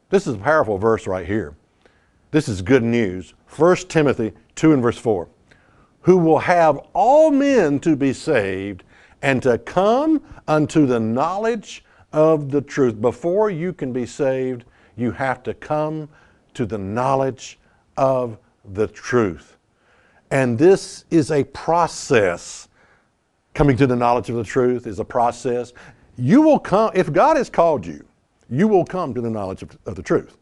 This is a powerful verse right here. This is good news. 1 Timothy 2 and verse 4. Who will have all men to be saved and to come unto the knowledge of the truth. Before you can be saved, you have to come to the knowledge of the truth. And this is a process. Coming to the knowledge of the truth is a process. You will come, if God has called you, you will come to the knowledge of the truth.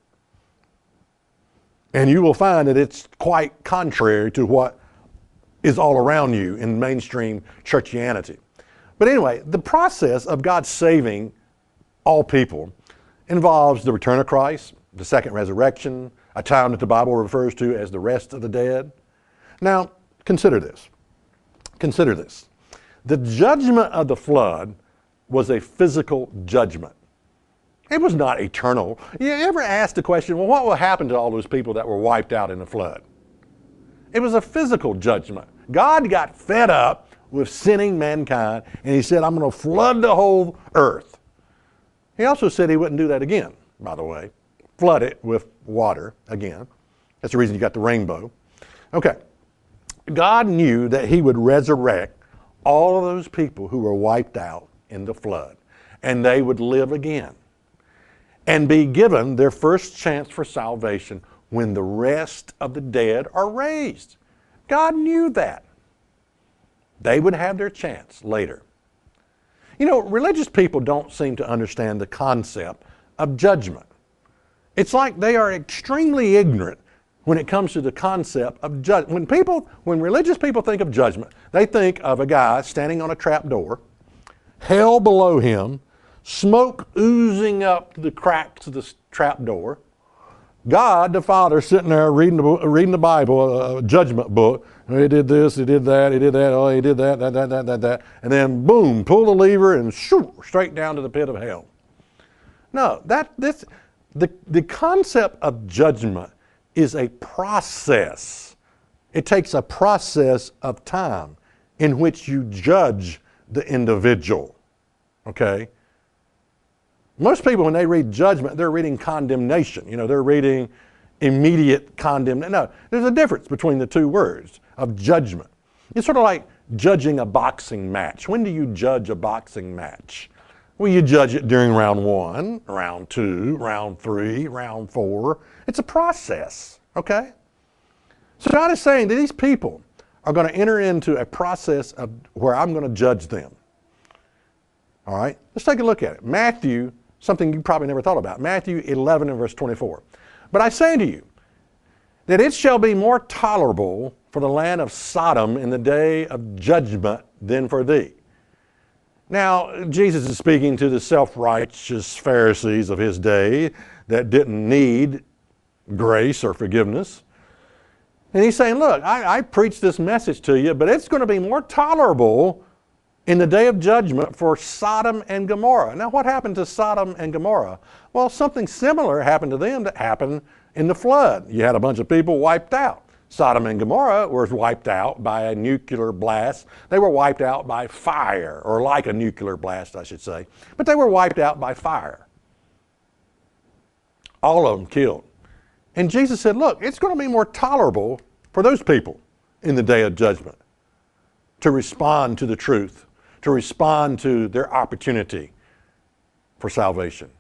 And you will find that it's quite contrary to what is all around you in mainstream churchianity. But anyway, the process of God saving all people involves the return of Christ, the second resurrection, a time that the Bible refers to as the rest of the dead. Now, consider this. Consider this. The judgment of the flood was a physical judgment. It was not eternal. You ever asked the question, well, what will happen to all those people that were wiped out in the flood? It was a physical judgment. God got fed up with sinning mankind, and he said, I'm going to flood the whole earth. He also said he wouldn't do that again, by the way. Flood it with water again. That's the reason you got the rainbow. Okay. God knew that he would resurrect all of those people who were wiped out in the flood, and they would live again and be given their first chance for salvation when the rest of the dead are raised. God knew that. They would have their chance later. You know, religious people don't seem to understand the concept of judgment. It's like they are extremely ignorant when it comes to the concept of judgment. When religious people think of judgment, they think of a guy standing on a trap door, hell below him, smoke oozing up the cracks of the trap door, God the Father sitting there reading the Bible, a judgment book. He did this, he did that, he did that, oh, he did that, that. And then boom, pull the lever and shoot, straight down to the pit of hell. No, the concept of judgment is a process. It takes a process of time in which you judge the individual. Okay? Most people, when they read judgment, they're reading condemnation. You know, they're reading immediate condemnation. No, there's a difference between the two words of judgment. It's sort of like judging a boxing match. When do you judge a boxing match? Well, you judge it during round 1, round 2, round 3, round 4. It's a process, okay? So God is saying that these people are going to enter into a process of where I'm going to judge them. All right? Let's take a look at it. Matthew, something you probably never thought about. Matthew 11 and verse 24. But I say to you that it shall be more tolerable for the land of Sodom in the day of judgment than for thee. Now, Jesus is speaking to the self-righteous Pharisees of his day that didn't need grace or forgiveness. And he's saying, look, I preach this message to you, but it's going to be more tolerable in the day of judgment for Sodom and Gomorrah. Now, what happened to Sodom and Gomorrah? Well, something similar happened to them that happened in the flood. You had a bunch of people wiped out. Sodom and Gomorrah were wiped out by a nuclear blast. They were wiped out by fire, or like a nuclear blast, I should say. But they were wiped out by fire. All of them killed. And Jesus said, look, it's going to be more tolerable for those people in the day of judgment to respond to the truth, to respond to their opportunity for salvation.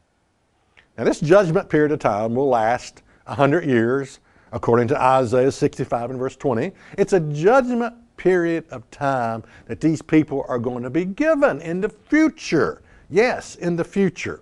Now, this judgment period of time will last 100 years, according to Isaiah 65 and verse 20. It's a judgment period of time that these people are going to be given in the future. Yes, in the future.